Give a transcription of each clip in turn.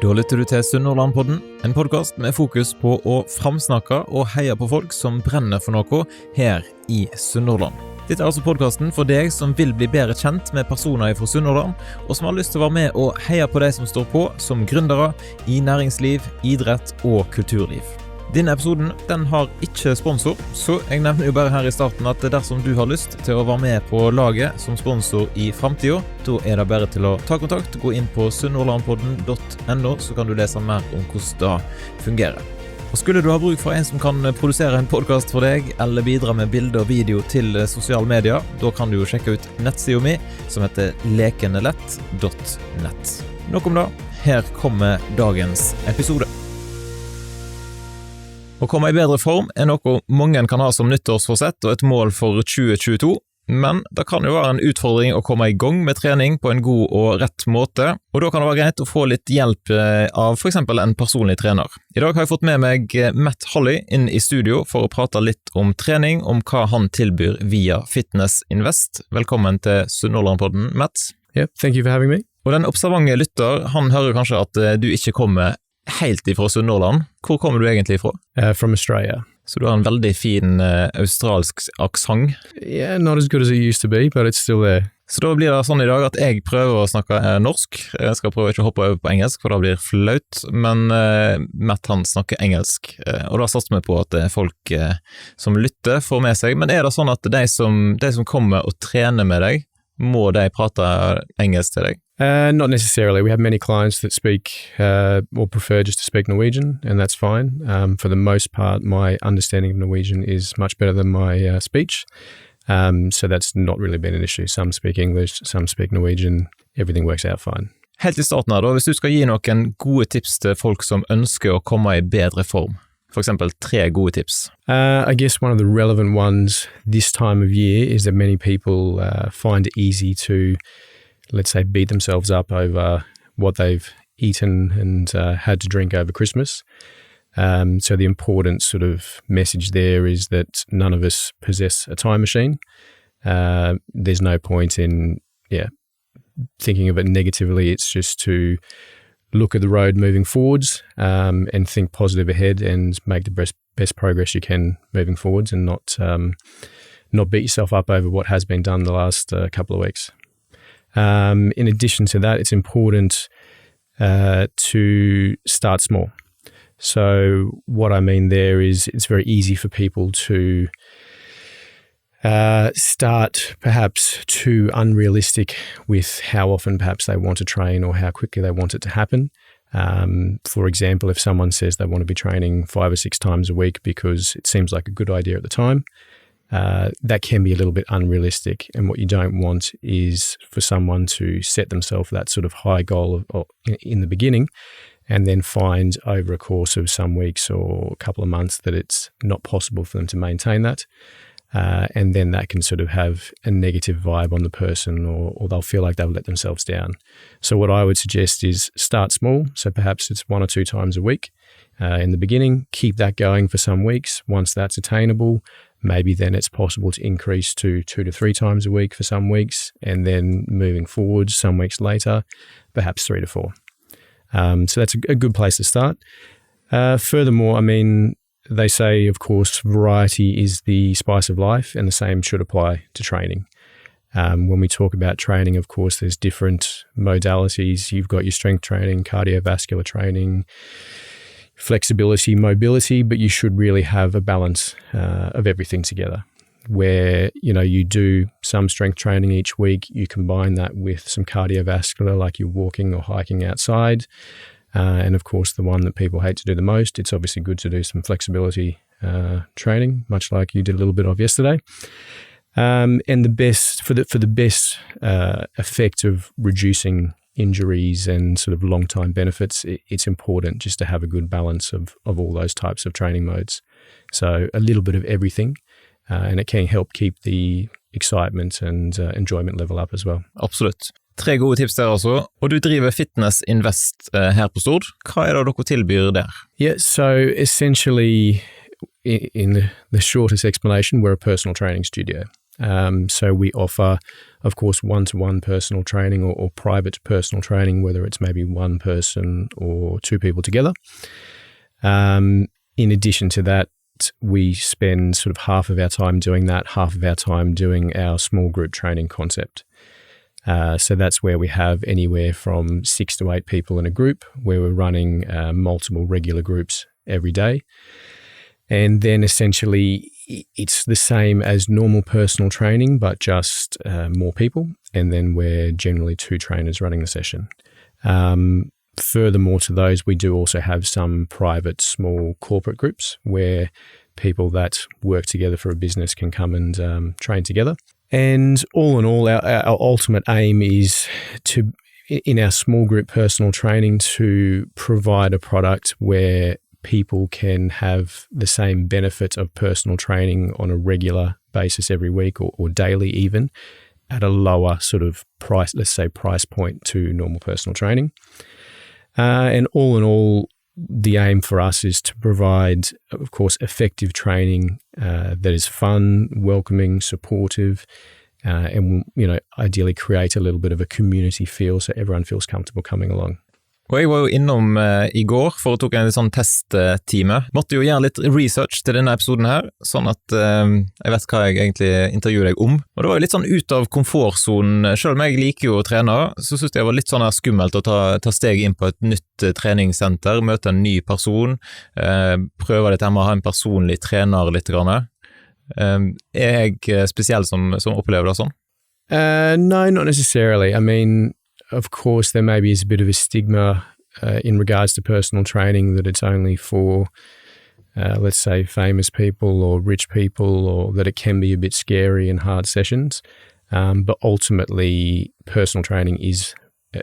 Da lytter du til Sunnhordlandpodden, en podcast med fokus på å framsnakke og heie på folk som brenner for noe her i Sunnhordland. Dette altså podcasten for deg som vil bli bedre kjent med personer fra Sunnhordland, og som har lyst til å være med og heie på de som står på som gründere i næringsliv, idrett og kulturliv. Denne episoden, den har ikke sponsor, så jeg nevner jo bare her i starten at dersom du har lyst til å være med på laget som sponsor i fremtiden, da det bare til å ta kontakt, gå inn på Sunnhordlandpodden.no, så kan du lese mer om hvordan det fungerer. Og skulle du ha bruk for en som kan produsere en podcast for deg, eller bidra med bilder og video til sosiale medier, da kan du jo sjekke ut nettsiden min, som heter lekenelett.net. Nok om det, her kommer dagens episode. Å komme i bedre form noe mange kan ha som nyttårsforsett og et mål for 2022, men det kan jo være en utfordring å komme i gang med trening på en god og rett måte, og da kan det være greit å få litt hjelp av for eksempel en personlig trener. I dag har jeg fått med meg Matt Holley inn i studio for å prate litt om trening, om hva han tilbyr via FitnessInvest. Velkommen til Sunnhordlandpodden, Matt. Yep, thank you for having me. Og den observante lytter, han hører kanskje at du ikke kommer helt ifra Sunnhordland. Hvor kommer du egentlig ifra? From Australia. Så du har en veldig fin australsk aksent. Yeah, not as good as it used to be, but it's still there. Så da blir det sånn i dag at jeg prøver å snakke norsk. Jeg skal prøve ikke å hoppe over på engelsk, for da blir flaut. Men Matt han snakker engelsk, og da satser vi på at folk som lytter får med seg. Men det sånn at de som kommer og trener med deg, må de prate engelsk til deg? Not necessarily. We have many clients that speak or prefer just to speak Norwegian, and that's fine. For the most part, my understanding of Norwegian is much better than my speech, so that's not really been an issue. Some speak English, some speak Norwegian. Everything works out fine. Helt i starten her da, hvis du skal gi noen gode tips til folk som ønsker å komme i bedre form, for eksempel 3 gode tips. I guess one of the relevant ones this time of year is that many people find it easy to, let's say, beat themselves up over what they've eaten and had to drink over Christmas. So the important sort of message there is that none of us possess a time machine. There's no point in thinking of it negatively. It's just to look at the road moving forwards and think positive ahead and make the best progress you can moving forwards, and not beat yourself up over what has been done the last couple of weeks. In addition to that, it's important to start small. So what I mean there is it's very easy for people to start perhaps too unrealistic with how often perhaps they want to train or how quickly they want it to happen. For example, if someone says they want to be training 5 or 6 times a week because it seems like a good idea at the time, that can be a little bit unrealistic. And what you don't want is for someone to set themselves that sort of high goal in the beginning and then find over a course of some weeks or a couple of months that it's not possible for them to maintain that. And then that can sort of have a negative vibe on the person, or they'll feel like they've let themselves down. So what I would suggest is start small. So perhaps it's 1 or 2 times a week in the beginning. Keep that going for some weeks. Once that's attainable, maybe then it's possible to increase to 2 to 3 times a week for some weeks, and then moving forward some weeks later, perhaps 3 to 4. So that's a good place to start. Furthermore, I mean, they say, of course, variety is the spice of life, and the same should apply to training. When we talk about training, of course, there's different modalities. You've got your strength training, cardiovascular training, flexibility, mobility, but you should really have a balance of everything together, where, you know, you do some strength training each week, you combine that with some cardiovascular, like you're walking or hiking outside. And of course, the one that people hate to do the most, it's obviously good to do some flexibility training, much like you did a little bit of yesterday. And the best for the best effect of reducing injuries and sort of long-time benefits, it's important just to have a good balance of all those types of training modes. So a little bit of everything, and it can help keep the excitement and enjoyment level up as well. Absolutt. 3 gode tips der altså, og du driver FitnessInvest her på Stord. Hva det dere tilbyr der? Yeah, so essentially, in the shortest explanation, we're a personal training studio. So we offer, of course, one-to-one personal training or private personal training, whether it's maybe one person or two people together. In addition to that, we spend sort of half of our time doing that, half of our time doing our small group training concept. So that's where we have anywhere from 6 to 8 people in a group, where we're running multiple regular groups every day. And then essentially it's the same as normal personal training, but just more people. And then we're generally 2 trainers running the session. Furthermore to those, we do also have some private small corporate groups where people that work together for a business can come and train together. And all in all, our ultimate aim is to, in our small group personal training, to provide a product where people can have the same benefit of personal training on a regular basis every week or daily even, at a lower sort of price, let's say price point to normal personal training. And all in all, the aim for us is to provide, of course, effective training that is fun, welcoming, supportive, and, you know, ideally create a little bit of a community feel so everyone feels comfortable coming along. Og jeg var jo innom I går for å tok en sånn testtime. Måtte jo gjøre litt research til denne episoden her, sånn at jeg vet hva jeg egentlig intervjuer deg om. Og det var jo litt sånn ut av komfortzonen. Selv om jeg liker jo å trene, så synes jeg det var litt sånn skummelt å ta steg inn på et nytt treningssenter, møte en ny person, prøve dette med å ha en personlig trener litt grann. Jeg spesiell som opplever det sånn? No, not necessarily. I mean, of course, there maybe is a bit of a stigma in regards to personal training that it's only for, let's say, famous people or rich people, or that it can be a bit scary and hard sessions. But ultimately, personal training is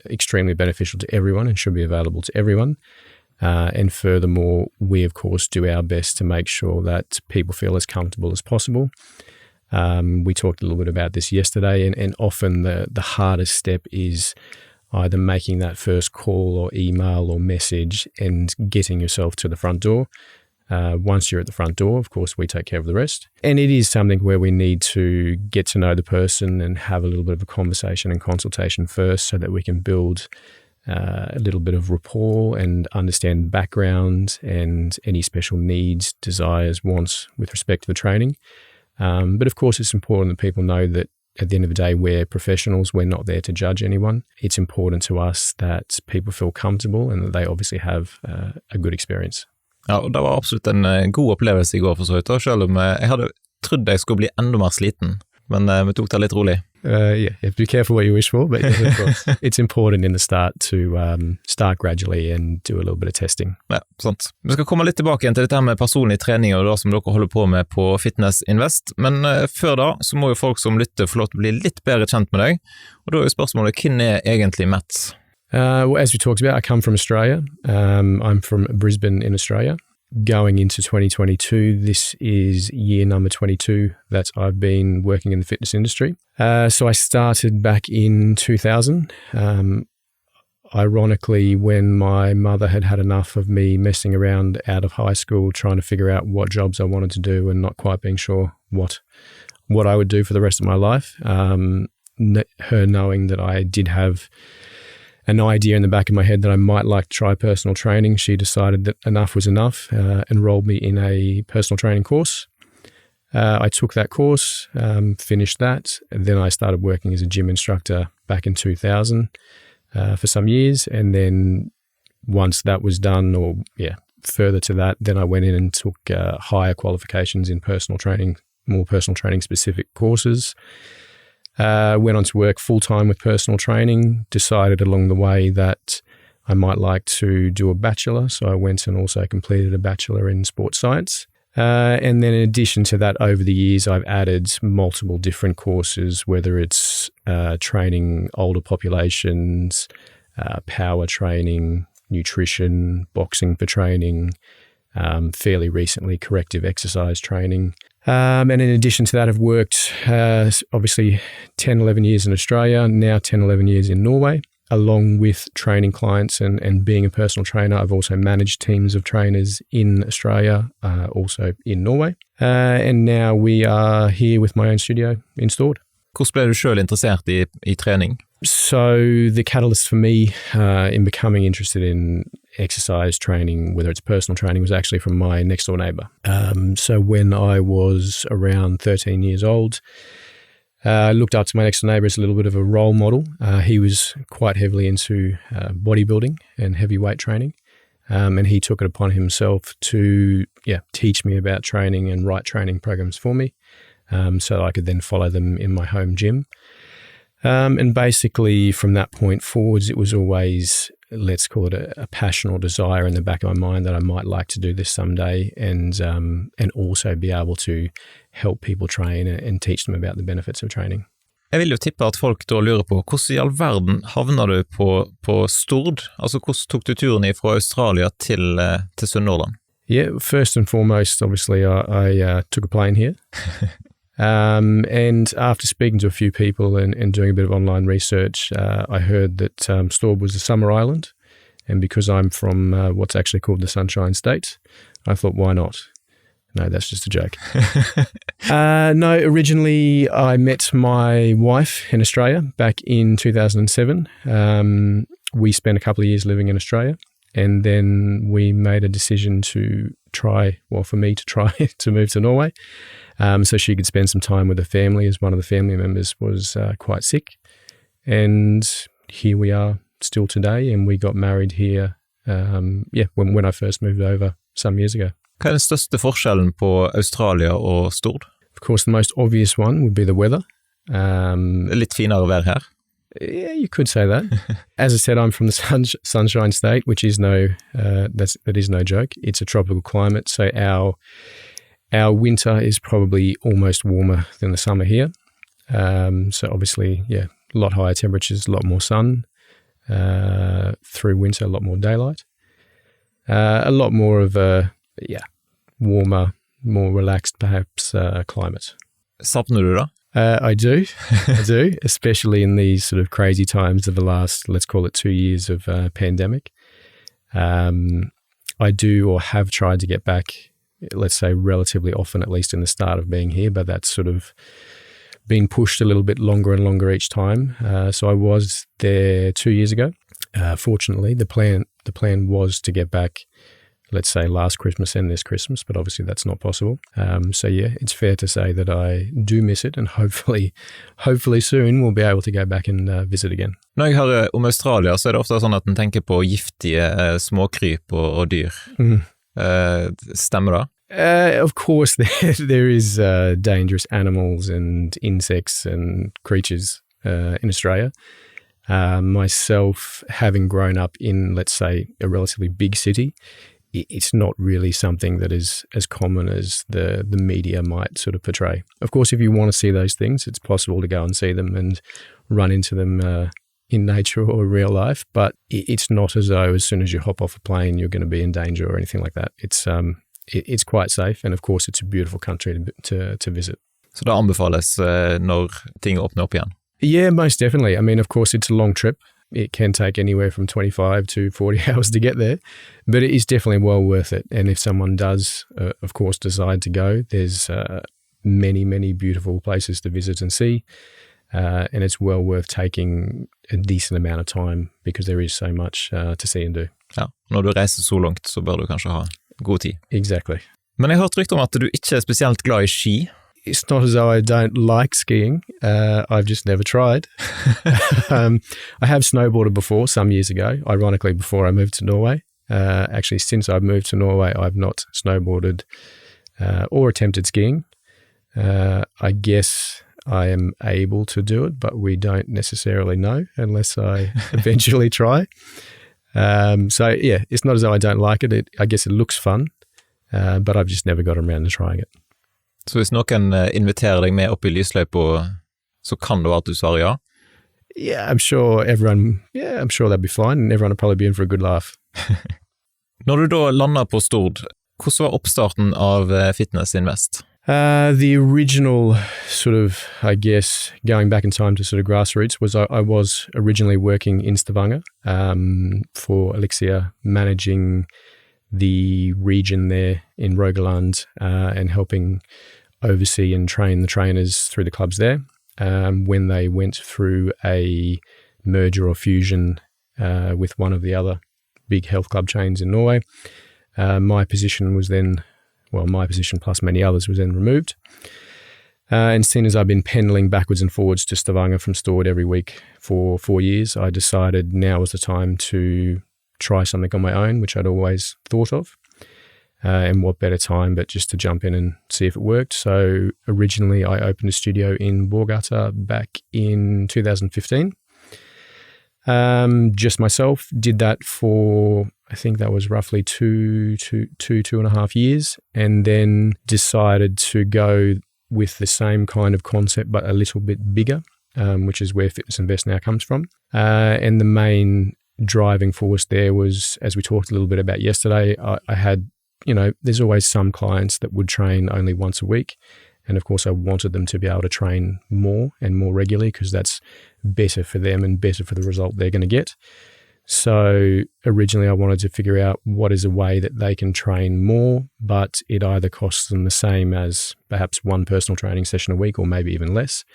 extremely beneficial to everyone and should be available to everyone. And furthermore, we, of course, do our best to make sure that people feel as comfortable as possible. We talked a little bit about this yesterday, and often the hardest step is either making that first call or email or message and getting yourself to the front door. Once you're at the front door, of course, we take care of the rest. And it is something where we need to get to know the person and have a little bit of a conversation and consultation first so that we can build a little bit of rapport and understand background and any special needs, desires, wants with respect to the training. But of course, it's important that people know that at the end of the day, we're professionals. We're not there to judge anyone. It's important to us that people feel comfortable and that they obviously have a good experience. Ja, og det var absolutt en god opplevelse I går for så vidt, selv om jeg hadde trodd jeg skulle bli enda mer sliten, men vi tok det litt rolig. Yeah, be careful what you wish for, but yes, of course, it's important in the start to start gradually and do a little bit of testing. Ja, sant. Vi skal komme litt tilbake igjen til dette her med personlig trening og det som dere holder på med på FitnessInvest, men før da så må jo folk som lytter få lov til å bli litt bedre kjent med deg, og da jo spørsmålet, hvem egentlig Matt? Well, as we talked about, I come from Australia. I'm from Brisbane in Australia. Going into 2022, this is year number 22 that I've been working in the fitness industry. So I started back in 2000. Ironically, when my mother had had enough of me messing around out of high school, trying to figure out what jobs I wanted to do and not quite being sure what I would do for the rest of my life. Her knowing that I did have an idea in the back of my head that I might like to try personal training, she decided that enough was enough, enrolled me in a personal training course. I took that course, finished that, and then I started working as a gym instructor back in 2000 for some years. And then once that was done, or further to that, then I went in and took higher qualifications in personal training, more personal training specific courses. Went on to work full-time with personal training, decided along the way that I might like to do a bachelor, so I went and also completed a bachelor in sports science. And then in addition to that, over the years, I've added multiple different courses, whether it's training older populations, power training, nutrition, boxing for training, fairly recently corrective exercise training. And in addition to that, I've worked obviously 10, 11 years in Australia, now 10, 11 years in Norway. along with training clients and being a personal trainer, I've also managed teams of trainers in Australia, also in Norway. And now we are here with my own studio in Stord. Hvordan ble du selv interessert i trening? So the catalyst for me in becoming interested in exercise training, whether it's personal training, was actually from my next door neighbor. So when I was around 13 years old, I looked up to my next door neighbor as a little bit of a role model. He was quite heavily into bodybuilding and heavyweight training. And he took it upon himself to teach me about training and write training programs for me. So that I could then follow them in my home gym. And basically from that point forwards, it was always, let's call it a passion or desire in the back of my mind that I might like to do this someday and also be able to help people train and teach them about the benefits of training. Jeg vil jo tippe at folk da lurer på, hvordan I all verden havner du på Stord? Altså, hvordan tok du turen fra Australia til Sunnhordland? Yeah, first and foremost, obviously, I took a plane here. And after speaking to a few people and doing a bit of online research, I heard that Stord was a summer island. And because I'm from what's actually called the Sunshine State, I thought, why not? No, that's just a joke. No, originally I met my wife in Australia back in 2007. We spent a couple of years living in Australia. And then we made a decision for me to try to move to Norway, so she could spend some time with her family as one of the family members was quite sick. And here we are still today, and we got married here, when I first moved over some years ago. Hva den største forskjellen på Australia og Stord? Of course, the most obvious one would be the weather. Litt finere vær her. Yeah, you could say that. As I said, I'm from the Sunshine State, which is that is no joke. It's a tropical climate, so our winter is probably almost warmer than the summer here. So obviously, a lot higher temperatures, a lot more sun. Through winter, a lot more daylight. A lot more of a warmer, more relaxed, perhaps, climate. Savner du da? I do, especially in these sort of crazy times of the last, let's call it 2 years of pandemic. I do or have tried to get back, let's say relatively often, at least in the start of being here, but that's sort of been pushed a little bit longer and longer each time. So I was there 2 years ago. Fortunately, the plan was to get back, let's say last Christmas and this Christmas, but obviously that's not possible. So it's fair to say that I do miss it, and hopefully soon we'll be able to go back and visit again. Når jeg hører om Australia, så det ofte sånn at en tenker på giftige småkryp og dyr. Stemmer det? Of course, there is dangerous animals and insects and creatures in Australia. Myself, having grown up in, let's say, a relatively big city, it's not really something that is as common as the media might sort of portray. Of course, if you want to see those things, it's possible to go and see them and run into them in nature or real life, but it's not as though as soon as you hop off a plane, you're going to be in danger or anything like that. It's quite safe, and of course, it's a beautiful country to visit. Så det anbefales når ting åpner opp igjen? Yeah, most definitely. I mean, of course, it's a long trip. It can take anywhere from 25 to 40 hours to get there, but it is definitely well worth it. And if someone does, of course, decide to go, there's many, many beautiful places to visit and see, and it's well worth taking a decent amount of time because there is so much to see and do. Ja, når du reiser så langt, så bør du kanskje ha god tid. Exactly. Men jeg har hørt rykter om at du ikke er spesielt glad i ski. It's not as though I don't like skiing. I've just never tried. I have snowboarded before some years ago, ironically before I moved to Norway. Actually, since I've moved to Norway, I've not snowboarded or attempted skiing. I guess I am able to do it, but we don't necessarily know unless I eventually try. So it's not as though I don't like it. I guess it looks fun, but I've just never got around to trying it. Så hvis noen inviterer deg med opp i lysløypa, så kan det være at du svarer ja? Yeah, I'm sure that'd be fine, and everyone will probably be in for a good laugh. Når du da lander på Stord, hvordan var oppstarten av FitnessInvest? The original sort of, I guess, going back in time to sort of grassroots was I was originally working in Stavanger for Elixir, managing the region there in Rogaland and helping oversee and train the trainers through the clubs there. When they went through a merger or fusion with one of the other big health club chains in Norway, my position plus many others was then removed. And seeing as I've been pendelling backwards and forwards to Stavanger from Stord every week for 4 years, I decided now was the time to try something on my own, which I'd always thought of. And what better time but just to jump in and see if it worked. So originally I opened a studio in Borgata back in 2015. Just myself, did that for, I think that was roughly two and a half years, and then decided to go with the same kind of concept but a little bit bigger, which is where FitnessInvest now comes from. And the main driving force there was, as we talked a little bit about yesterday, I had, there's always some clients that would train only once a week. And of course, I wanted them to be able to train more and more regularly because that's better for them and better for the result they're going to get. So originally I wanted to figure out what is a way that they can train more, but it either costs them the same as perhaps one personal training session a week or maybe even less.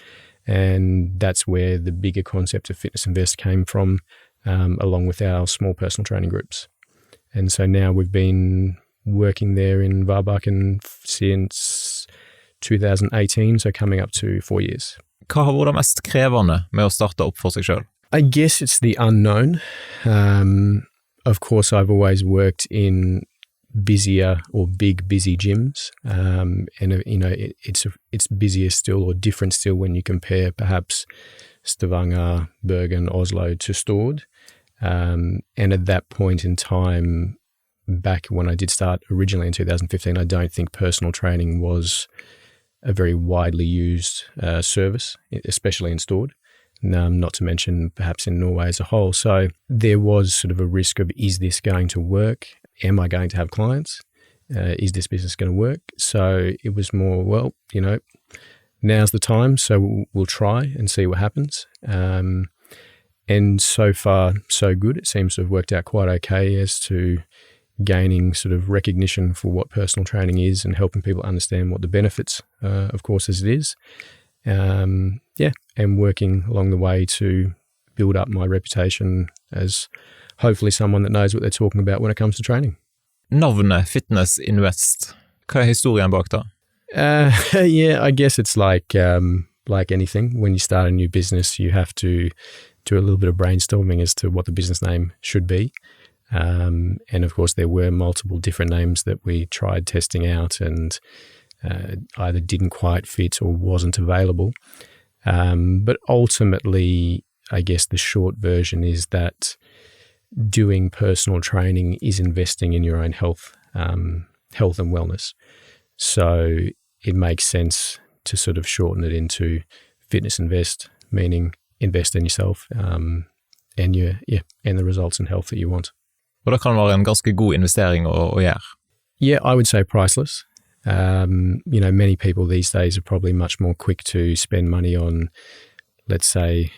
And that's where the bigger concept of FitnessInvest came from, along with our small personal training groups. And so now we've been working there in Varbakken since 2018, so coming up to 4 years. Hva har vært det mest krevende med å starte opp for seg selv? I guess it's the unknown. Of course, I've always worked in busier or big busy gyms, and it's busier still or different still when you compare perhaps Stavanger, Bergen, Oslo to Stord. And at that point in time, back when I did start originally in 2015, I don't think personal training was a very widely used service, especially in Stord. Not to mention perhaps in Norway as a whole. So there was sort of a risk of, is this going to work? Am I going to have clients? Is this business going to work? So it was more, now's the time, so we'll try and see what happens. And so far, so good. It seems to have worked out quite okay as to gaining sort of recognition for what personal training is and helping people understand what the benefits, of course, as it is. And working along the way to build up my reputation as hopefully someone that knows what they're talking about when it comes to training. Navnet FitnessInvest, hva er historien bak da? I guess it's like anything. When you start a new business, you have to do a little bit of brainstorming as to what the business name should be. And of course, there were multiple different names that we tried testing out and either didn't quite fit or wasn't available. But ultimately, I guess the short version is that doing personal training is investing in your own health and wellness. So it makes sense to sort of shorten it into FitnessInvest, meaning invest in yourself and the results and health that you want. Og det kan være en ganske god investering å gjøre. Yeah, I would say priceless. Many people these days are probably much more quick to spend money on, let's say,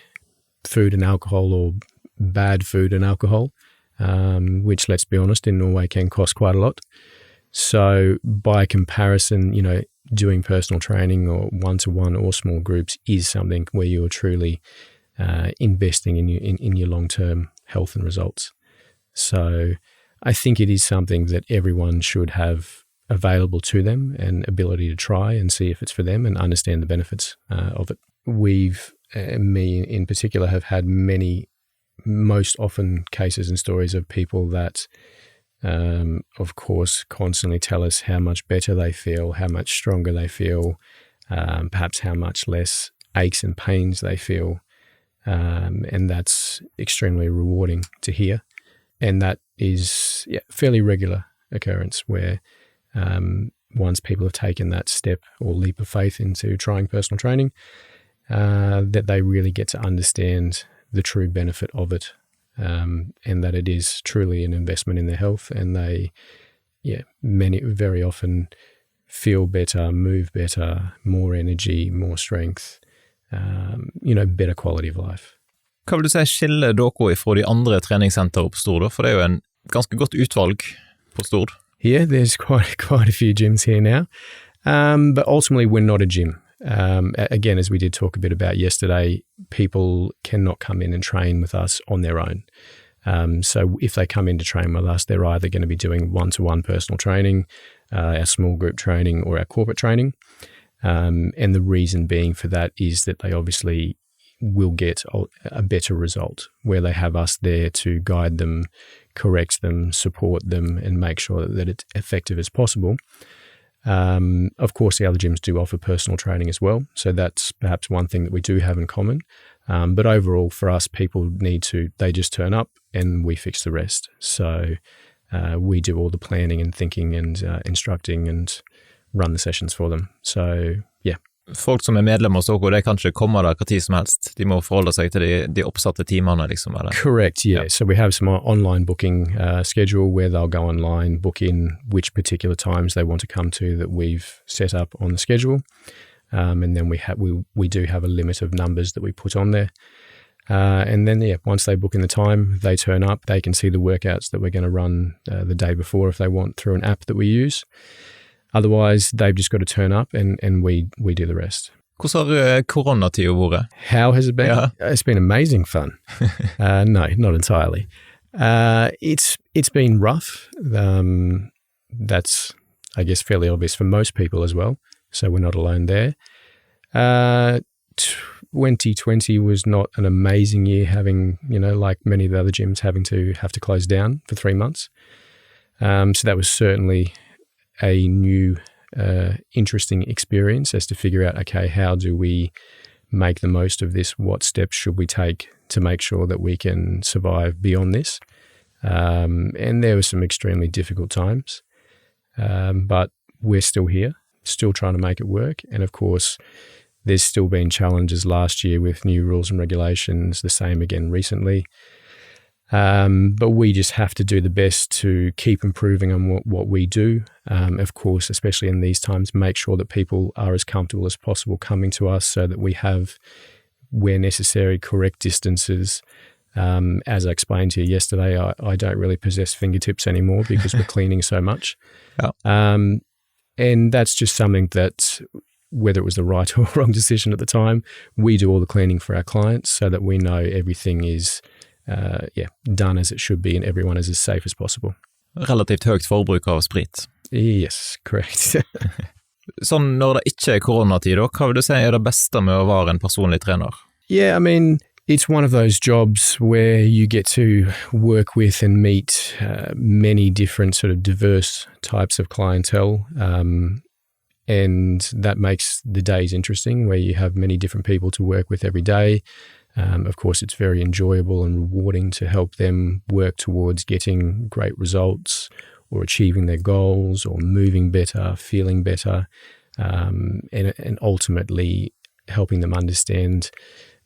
food and alcohol or bad food and alcohol, which, let's be honest, in Norway can cost quite a lot. So by comparison, doing personal training or one-to-one or small groups is something where you're truly investing in your long-term health and results. So I think it is something that everyone should have available to them and ability to try and see if it's for them and understand the benefits of it. We've, me in particular, have had most often cases and stories of people that, of course, constantly tell us how much better they feel, how much stronger they feel, perhaps how much less aches and pains they feel. And that's extremely rewarding to hear. And that is fairly regular occurrence where once people have taken that step or leap of faith into trying personal training, that they really get to understand the true benefit of it, and that it is truly an investment in their health. And they, very often feel better, move better, more energy, more strength, better quality of life. Hva vil du si skiller dere ifra de andre treningssentre på Stord? For det jo en ganske godt utvalg på Stord. Yeah, there's quite a few gyms here now, but ultimately we're not a gym. Again, as we did talk a bit about yesterday, people cannot come in and train with us on their own. So if they come in to train with us, they're either going to be doing one-to-one personal training, our small group training, or our corporate training. And the reason being for that is that they obviously will get a better result where they have us there to guide them, correct them, support them, and make sure that it's effective as possible. Of course, the other gyms do offer personal training as well, so that's perhaps one thing that we do have in common. But overall, for us, people they just turn up and we fix the rest. So we do all the planning and thinking and instructing and run the sessions for them. So, yeah. Folk som medlemmer hos dere, de kan ikke komme der hva tid som helst. De må forholde seg til de oppsatte timene, liksom, eller? Correct, yeah. So we have some online booking schedule where they'll go online, book in which particular times they want to come to that we've set up on the schedule. And then we do have a limit of numbers that we put on there. And then, once they book in the time, they turn up, they can see the workouts that we're going to run the day before if they want through an app that we use. Otherwise, they've just got to turn up and we do the rest. Hvordan har koronatiden vært? How has it been? Yeah. It's been amazing fun. No, not entirely. It's been rough. That's, I guess, fairly obvious for most people as well. So we're not alone there. 2020 was not an amazing year, having, like many of the other gyms, have to close down for 3 months. So that was certainly a new, interesting experience as to figure out, okay, how do we make the most of this? What steps should we take to make sure that we can survive beyond this? And there were some extremely difficult times, but we're still here, still trying to make it work. And of course, there's still been challenges last year with new rules and regulations, the same again recently. But we just have to do the best to keep improving on what we do. Of course, especially in these times, make sure that people are as comfortable as possible coming to us so that we have, where necessary, correct distances. As I explained to you yesterday, I don't really possess fingertips anymore because we're cleaning so much. Yeah. And that's just something that, whether it was the right or wrong decision at the time, we do all the cleaning for our clients so that we know everything is done as it should be and everyone is as safe as possible. Relativt høyt forbruk av sprit. Yes, correct. Sånn når det ikke koronatid, hva vil du si det beste med å være en personlig trener? Yeah, I mean, it's one of those jobs where you get to work with and meet many different sort of diverse types of clientele, and that makes the days interesting, where you have many different people to work with every day. Of course, it's very enjoyable and rewarding to help them work towards getting great results or achieving their goals or moving better, feeling better, and ultimately helping them understand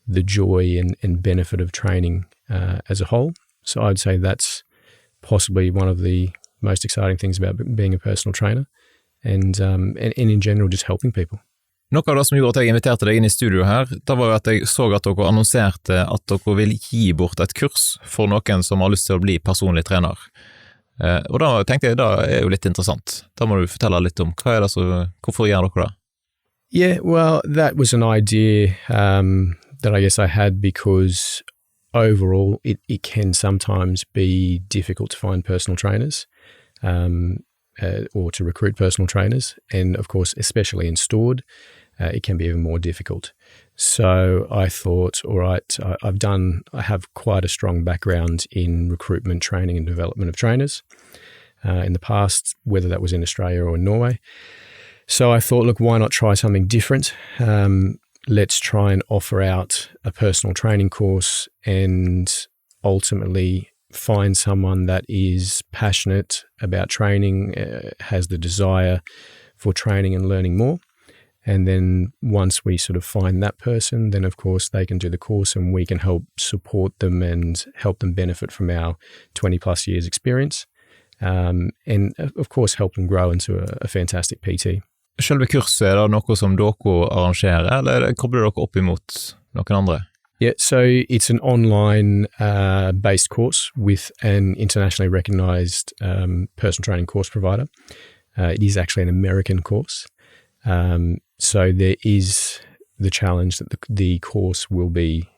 the joy and benefit of training as a whole. So I'd say that's possibly one of the most exciting things about being a personal trainer and in general just helping people. Noe av det som gjorde at jeg inviterte deg inn I studio her, det var at jeg så at dere annonserte at dere vil gi bort et kurs for noen som har lyst til å bli personlig trener. Og da tenkte jeg, det jo litt interessant. Da må du fortelle litt om, hvorfor gjør dere det? Yeah, well, that was an idea that I guess I had because overall it can sometimes be difficult to find personal trainers. Or to recruit personal trainers, and of course, especially in Stord, it can be even more difficult. So I thought, all right, I have quite a strong background in recruitment, training and development of trainers in the past, whether that was in Australia or in Norway. So I thought, look, why not try something different? Let's try and offer out a personal training course and ultimately find someone that is passionate about training, has the desire for training and learning more. And then once we sort of find that person, then of course they can do the course and we can help support them and help them benefit from our 20 plus years experience. And of course help them grow into a fantastic PT. Selve kurset, det noe som dere arrangerer, eller kobler dere opp imot noen andre? Yeah, so it's an online based course with an internationally recognized personal training course provider. It is actually an American course. So there is the challenge that the course will be,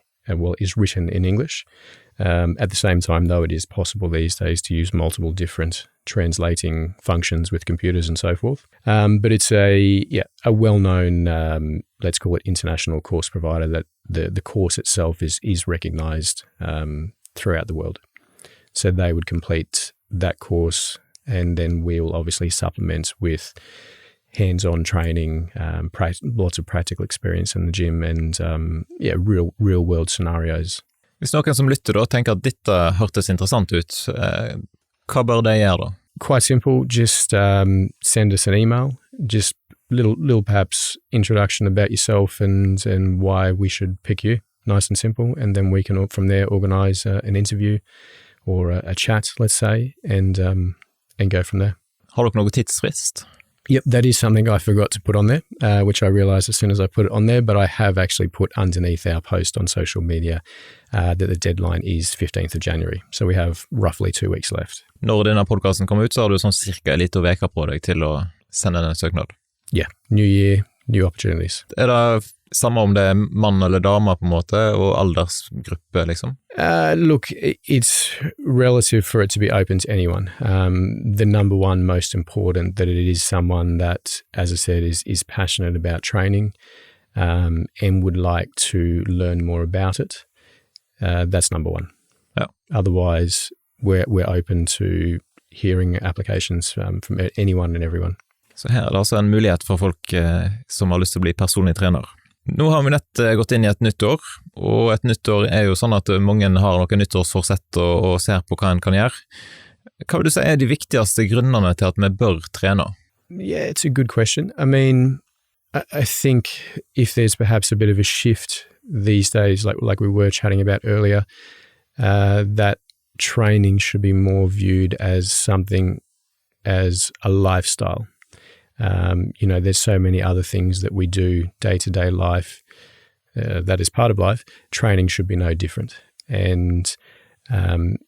is written in English. At the same time, though, it is possible these days to use multiple different translating functions with computers and so forth. But it's a well-known, let's call it international course provider that the course itself is recognized throughout the world. So they would complete that course, and then we will obviously supplement with hands-on training, lots of practical experience in the gym, and real-world scenarios. Hvis noen som lytter da tenker at dette hørtes interessant ut, hva bør de gjøre da? Quite simple, just send us an email, just little perhaps introduction about yourself and why we should pick you, nice and simple, and then we can from there organise an interview or a chat, let's say, and go from there. Har dere noe tidsfrist? Yep, that is something I forgot to put on there, which I realised as soon as I put it on there, but I have actually put underneath our post on social media that the deadline is 15th of January. So we have roughly 2 weeks left. Når denne podcasten kommer ut, så har du sånn cirka en liten veka på deg til å sende en søknad. Yeah, new year, new opportunities. Det samme om det mann eller dame på en måte, og aldersgruppe liksom? Look, it's relative for it to be open to anyone. The number one most important that it is someone that, as I said, is passionate about training and would like to learn more about it. That's number one. Ja. Otherwise, we're open to hearing applications from anyone and everyone. Så her det altså en mulighet for folk som har lyst til å bli personlig trener. Nå har vi nett gått inn i et nytt år, og et nytt år jo sånn at mange har noen nyttårsforsett og ser på hva en kan gjøre. Hva vil du si de viktigste grunnene til at vi bør trene? Yeah, it's a good question. I mean, I think if there's perhaps a bit of a shift these days, like we were chatting about earlier, that training should be more viewed as something as a lifestyle. There's so many other things that we do day-to-day life that is part of life. Training should be no different. And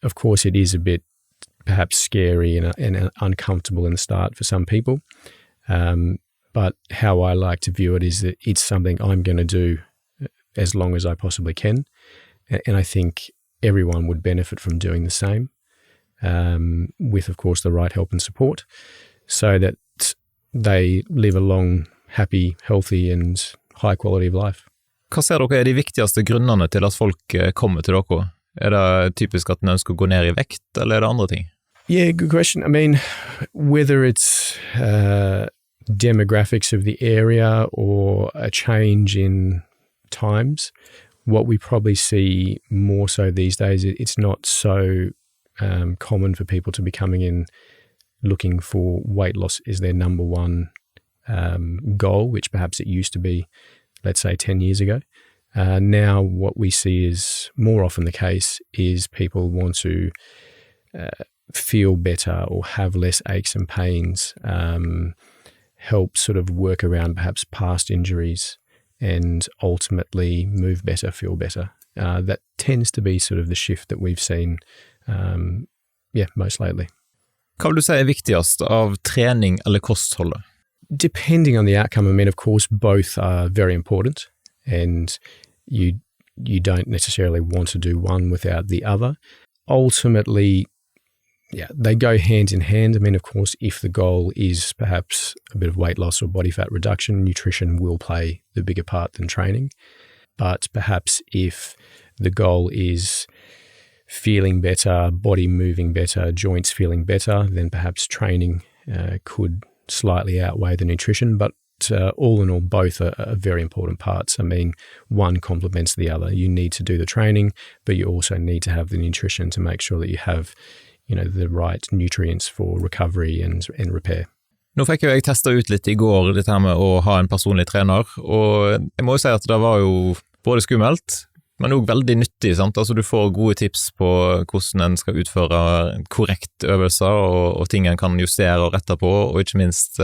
of course, it is a bit perhaps scary and uncomfortable in the start for some people. But how I like to view it is that it's something I'm going to do as long as I possibly can. And I think everyone would benefit from doing the same, with, of course, the right help and support, so that they live a long, happy, healthy and high quality of life. Hva ser dere de viktigste grunnene til at folk kommer til dere? Det typisk at de ønsker å gå ned i vekt, eller det andre ting? Yeah, good question. I mean, whether it's demographics of the area or a change in times, what we probably see more so these days, it's not so common for people to be coming in looking for weight loss is their number one goal, which perhaps it used to be, let's say, 10 years ago. Now what we see is more often the case is people want to feel better or have less aches and pains, help sort of work around perhaps past injuries and ultimately move better, feel better. That tends to be sort of the shift that we've seen, most lately. Hva vil du si viktigst av trening eller kostholdet? Depending on the outcome, I mean, of course, both are very important, and you don't necessarily want to do one without the other. Ultimately, they go hand in hand. I mean, of course, if the goal is perhaps a bit of weight loss or body fat reduction, nutrition will play the bigger part than training. But perhaps if the goal is feeling better, body moving better, joints feeling better, then perhaps training could slightly outweigh the nutrition. But all in all, both are very important parts. I mean, one complements the other. You need to do the training, but you also need to have the nutrition to make sure that you have, the right nutrients for recovery and repair. Nå fikk jeg testet ut litt I går dette her med å ha en personlig trener, og jeg må jo si at det var jo både skummelt, men også veldig nyttig, sant? Altså du får gode tips på hvordan en skal utføre korrekt øvelser og ting en kan justere og rette på, og ikke minst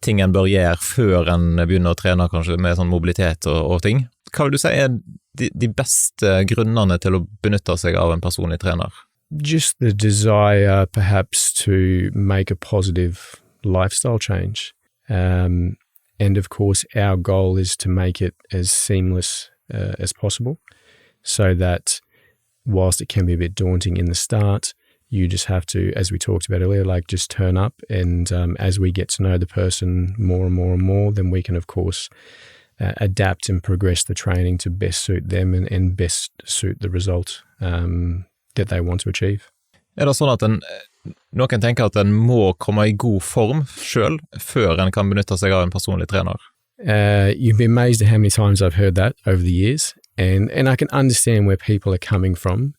ting en bør gjøre før en begynner å trene kanskje med sånn mobilitet og ting. Hva vil du si de beste grunnene til å benytte seg av en personlig trener? Just the desire perhaps to make a positive lifestyle change. And of course, our goal is to make it as seamless as possible so that whilst it can be a bit daunting in the start, you just have to, as we talked about earlier, like just turn up. And as we get to know the person more and more and more, then we can, of course, adapt and progress the training to best suit them and best suit the result that they want to achieve. Det sånn at noen tenker at en må komme I god form selv før en kan benytte seg av en personlig trener? You'd be amazed at how many times I've heard that over the years, and I can understand where people are coming from,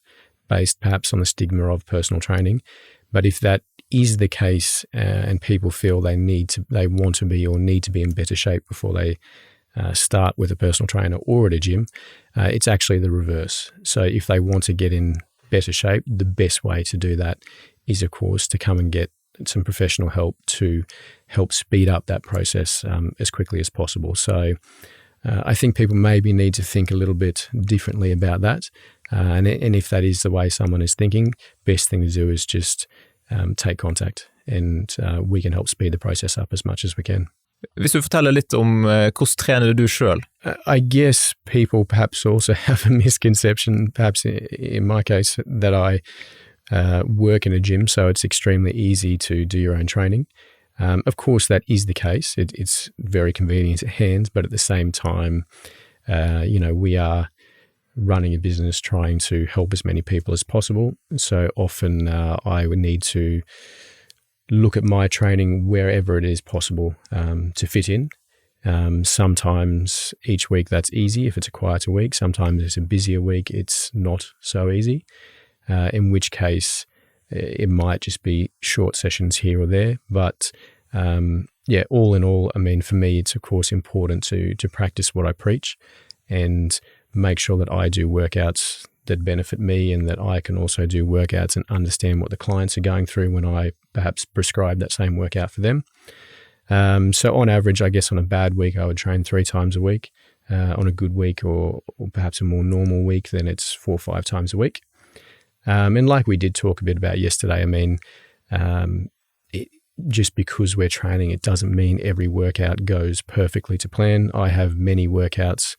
based perhaps on the stigma of personal training. But if that is the case, and people feel they want to be or need to be in better shape before they start with a personal trainer or at a gym, it's actually the reverse. So if they want to get in better shape, the best way to do that is, of course, to come and get some professional help to help speed up that process as quickly as possible. So I think people maybe need to think a little bit differently about that. And if that is the way someone is thinking, best thing to do is just take contact, and we can help speed the process up as much as we can. Hvis du forteller litt om hvordan trener du selv? I guess people perhaps also have a misconception, perhaps in my case, that I work in a gym, so it's extremely easy to do your own training. Of course, that is the case. It's very convenient at hand, but at the same time, we are running a business trying to help as many people as possible. So often I would need to look at my training wherever it is possible to fit in. Sometimes each week that's easy if it's a quieter week. Sometimes it's a busier week, it's not so easy, in which case it might just be short sessions here or there. But all in all, I mean, for me, it's of course important to practice what I preach and make sure that I do workouts that benefit me, and that I can also do workouts and understand what the clients are going through when I perhaps prescribe that same workout for them. So on average, I guess on a bad week, I would train 3 times a week. On a good week or perhaps a more normal week, then it's 4 or 5 times a week. And like we did talk a bit about yesterday, I mean, just because we're training, it doesn't mean every workout goes perfectly to plan. I have many workouts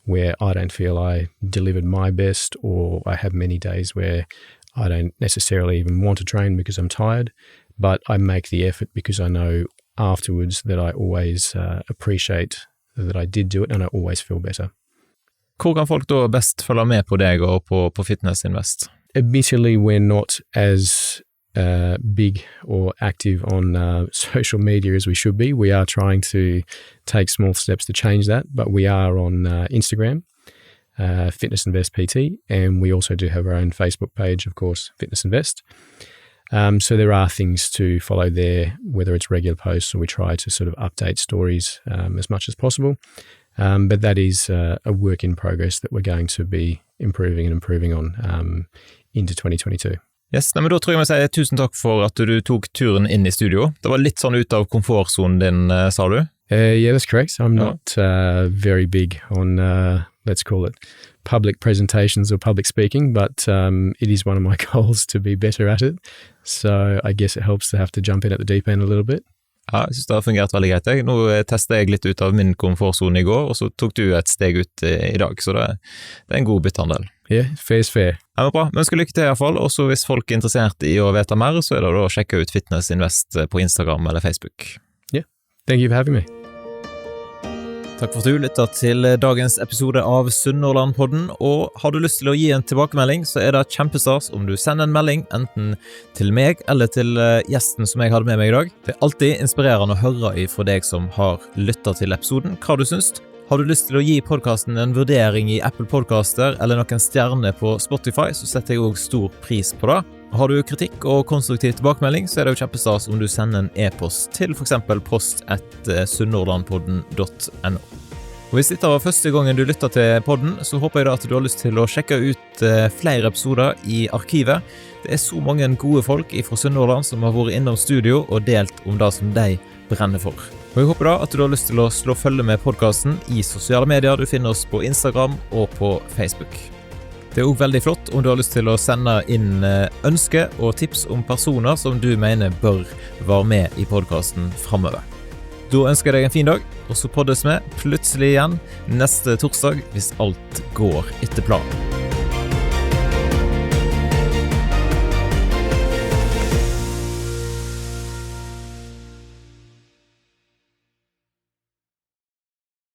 where I don't feel I delivered my best, or I have many days where I don't necessarily even want to train because I'm tired, but I make the effort because I know afterwards that I always appreciate that I did do it, and I always feel better. Hvor kan folk da best følge med på deg og på FitnessInvest? Admittedly, we're not as big or active on social media as we should be. We are trying to take small steps to change that, but we are on Instagram, FitnessInvest PT, and we also do have our own Facebook page, of course, FitnessInvest. So there are things to follow there, whether it's regular posts or we try to sort of update stories as much as possible. But that is a work in progress that we're going to be improving on into 2022. Yes, men da tror jeg må si tusen takk for at du tok turen inn I studio. Det var litt sånn ut av komfortzonen din, sa du? Yeah, that's correct. I'm not very big on, let's call it, public presentations or public speaking, but it is one of my goals to be better at it. So I guess it helps to have to jump in at the deep end a little bit. Ja, jeg synes det har fungert veldig greit. Nå testet jeg litt ut av min komfortzone I går, og så tok du et steg ut I dag, så det en god byttehandel. Yeah, fair's fair. Ja, men bra. Men ønsker lykke til I hvert fall, og så hvis folk interessert I å vite mer, så det da å sjekke ut FitnessInvest på Instagram eller Facebook. Yeah, thank you for having me. Takk for at du lyttet til dagens episode av Sunnhordlandpodden, og har du lyst til å gi en tilbakemelding, så det kjempestas om du sender en melding enten til meg eller til gjesten som jeg hadde med meg I dag. Det alltid inspirerende å høre fra deg som har lyttet til episoden, hva du synes. Har du lyst til å gi podcasten en vurdering I Apple Podcaster eller noen stjerner på Spotify, så setter jeg også stor pris på det. Har du kritikk og konstruktiv tilbakemelding, så det jo kjempestas om du sender en e-post til for eksempel post@sunnhordlandpodden.no. Og hvis dette var første gangen du lytter til podden, så håper jeg da at du har lyst til å sjekke ut flere episoder I arkivet. Det så mange gode folk fra Sunnhordland som har vært innom studio og delt om det som de brenner for. Og jeg håper da at du har lyst til å slå følge med podcasten i sosiale medier. Du finner oss på Instagram og på Facebook. Det også veldig flott om du har lyst til å sende inn ønske og tips om personer som du mener bør være med i podcasten fremover. Da ønsker jeg deg en fin dag, og så poddes vi plutselig igjen neste torsdag hvis alt går etter planen.